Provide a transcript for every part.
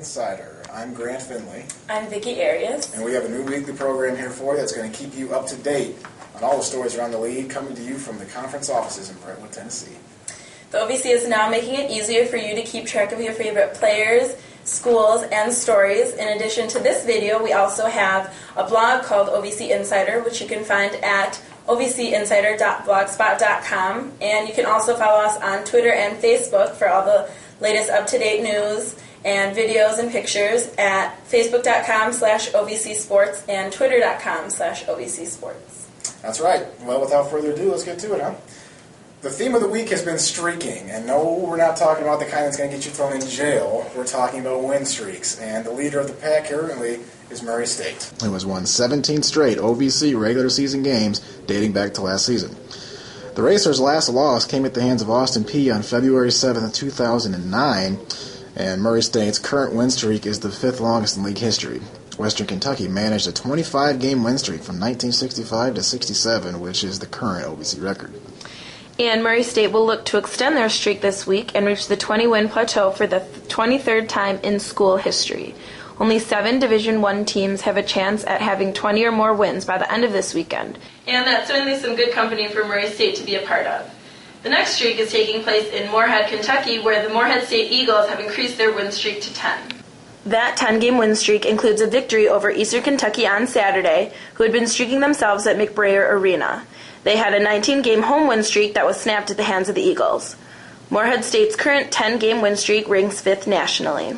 Insider. I'm Grant Finley. I'm Viki Arias. And we have a new weekly program here for you that's going to keep you up to date on all the stories around the league, coming to you from the conference offices in Brentwood, Tennessee. The OVC is now making it easier for you to keep track of your favorite players, schools, and stories. In addition to this video, we also have a blog called OVC Insider, which you can find at ovcinsider.blogspot.com. And you can also follow us on Twitter and Facebook for all the latest up-to-date news and videos and pictures at facebook.com/OVC Sports and twitter.com/OVC Sports. That's right. Well, without further ado, let's get to it, huh? The theme of the week has been streaking, and no, we're not talking about the kind that's going to get you thrown in jail. We're talking about win streaks, and the leader of the pack currently is Murray State. It was won 17 straight OVC regular season games dating back to last season. The Racers' last loss came at the hands of Austin Peay on February 7, 2009, and Murray State's current win streak is the fifth longest in league history. Western Kentucky managed a 25-game win streak from 1965 to 67, which is the current OVC record. And Murray State will look to extend their streak this week and reach the 20-win plateau for the 23rd time in school history. Only 7 Division I teams have a chance at having 20 or more wins by the end of this weekend. And that's certainly some good company for Murray State to be a part of. The next streak is taking place in Moorhead, Kentucky, where the Moorhead State Eagles have increased their win streak to 10. That 10-game win streak includes a victory over Eastern Kentucky on Saturday, who had been streaking themselves at McBrayer Arena. They had a 19-game home win streak that was snapped at the hands of the Eagles. Moorhead State's current 10-game win streak ranks 5th nationally.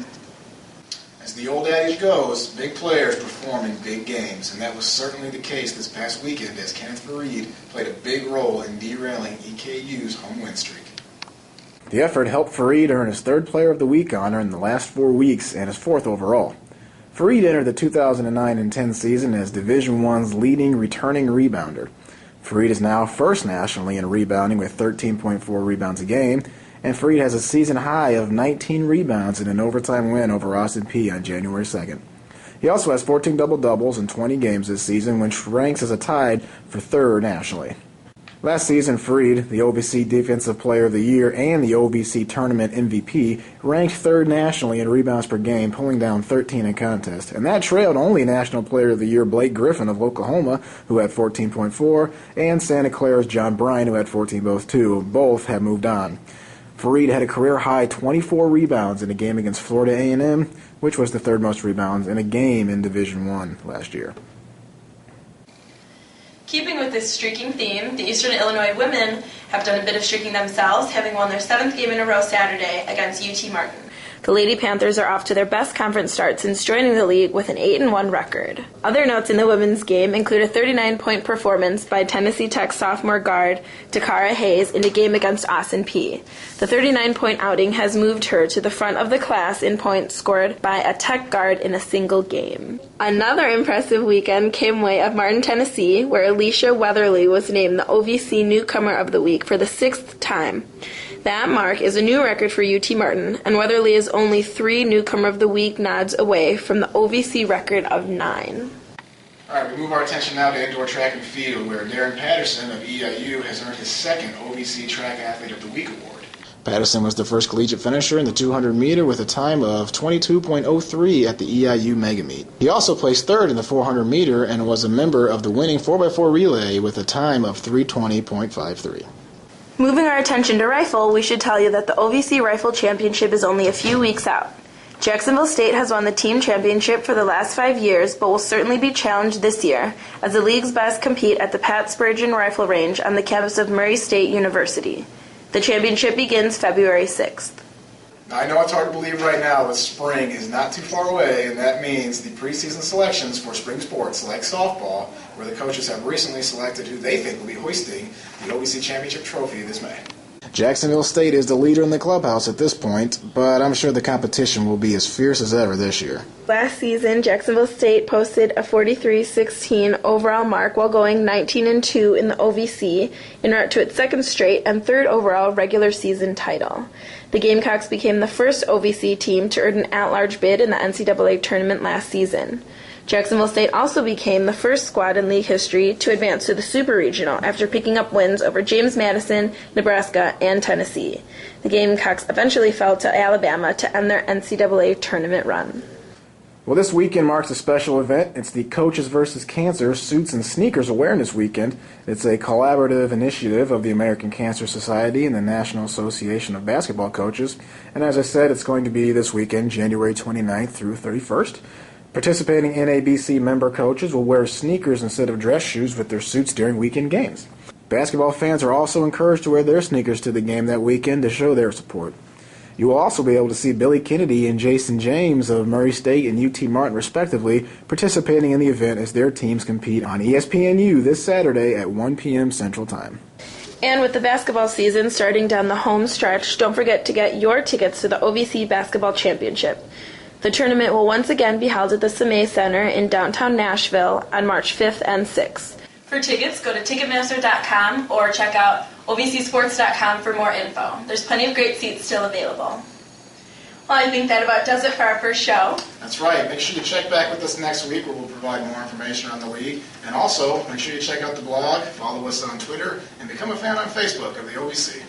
As the old adage goes, big players perform in big games, and that was certainly the case this past weekend as Kenneth Fareed played a big role in derailing EKU's home win streak. The effort helped Fareed earn his 3rd Player of the Week honor in the last 4 weeks and his 4th overall. Fareed entered the 2009-10 season as Division I's leading returning rebounder. Fareed is now 1st nationally in rebounding with 13.4 rebounds a game, and Fareed has a season high of 19 rebounds in an overtime win over Austin Peay on January 2nd. He also has 14 double-doubles in 20 games this season, which ranks as a tied for 3rd nationally. Last season, Fareed, the OVC Defensive Player of the Year and the OVC Tournament MVP, ranked 3rd nationally in rebounds per game, pulling down 13 in contest. And that trailed only National Player of the Year Blake Griffin of Oklahoma, who had 14.4, and Santa Clara's John Bryan, who had 14 both too. Both have moved on. Fareed had a career-high 24 rebounds in a game against Florida A&M, which was the 3rd most rebounds in a game in Division I last year. Keeping with this streaking theme, the Eastern Illinois women have done a bit of streaking themselves, having won their 7th game in a row Saturday against UT Martin. The Lady Panthers are off to their best conference start since joining the league with an 8-1 record. Other notes in the women's game include a 39-point performance by Tennessee Tech sophomore guard Takara Hayes in a game against Austin Peay. The 39-point outing has moved her to the front of the class in points scored by a Tech guard in a single game. Another impressive weekend came way of Martin, Tennessee, where Alicia Weatherly was named the OVC Newcomer of the Week for the 6th time. That mark is a new record for UT Martin, and Weatherly is only 3 Newcomer of the Week nods away from the OVC record of 9. All right, we move our attention now to indoor track and field, where Darren Patterson of EIU has earned his 2nd OVC Track Athlete of the Week award. Patterson was the first collegiate finisher in the 200-meter with a time of 22.03 at the EIU Mega Meet. He also placed 3rd in the 400-meter and was a member of the winning 4x4 relay with a time of 3:20.53. Moving our attention to rifle, we should tell you that the OVC Rifle Championship is only a few weeks out. Jacksonville State has won the team championship for the last 5 years, but will certainly be challenged this year, as the league's best compete at the Pat Spurgeon Rifle Range on the campus of Murray State University. The championship begins February 6th. Now, I know it's hard to believe right now, but spring is not too far away, and that means the preseason selections for spring sports like softball, where the coaches have recently selected who they think will be hoisting the OVC Championship trophy this May. Jacksonville State is the leader in the clubhouse at this point, but I'm sure the competition will be as fierce as ever this year. Last season, Jacksonville State posted a 43-16 overall mark while going 19-2 in the OVC en route to its 2nd straight and 3rd overall regular season title. The Gamecocks became the first OVC team to earn an at-large bid in the NCAA tournament last season. Jacksonville State also became the first squad in league history to advance to the Super Regional after picking up wins over James Madison, Nebraska, and Tennessee. The Gamecocks eventually fell to Alabama to end their NCAA tournament run. Well, this weekend marks a special event. It's the Coaches vs. Cancer Suits and Sneakers Awareness Weekend. It's a collaborative initiative of the American Cancer Society and the National Association of Basketball Coaches. And as I said, it's going to be this weekend, January 29th through 31st. Participating NABC member coaches will wear sneakers instead of dress shoes with their suits during weekend games. Basketball fans are also encouraged to wear their sneakers to the game that weekend to show their support. You will also be able to see Billy Kennedy and Jason James of Murray State and UT Martin, respectively, participating in the event as their teams compete on ESPNU this Saturday at 1 p.m. Central Time. And with the basketball season starting down the home stretch, don't forget to get your tickets to the OVC Basketball Championship. The tournament will once again be held at the Semay Center in downtown Nashville on March 5th and 6th. For tickets, go to Ticketmaster.com or check out OVCSports.com for more info. There's plenty of great seats still available. Well, I think that about does it for our first show. That's right. Make sure you check back with us next week where we'll provide more information on the league. And also, make sure you check out the blog, follow us on Twitter, and become a fan on Facebook of the OVC.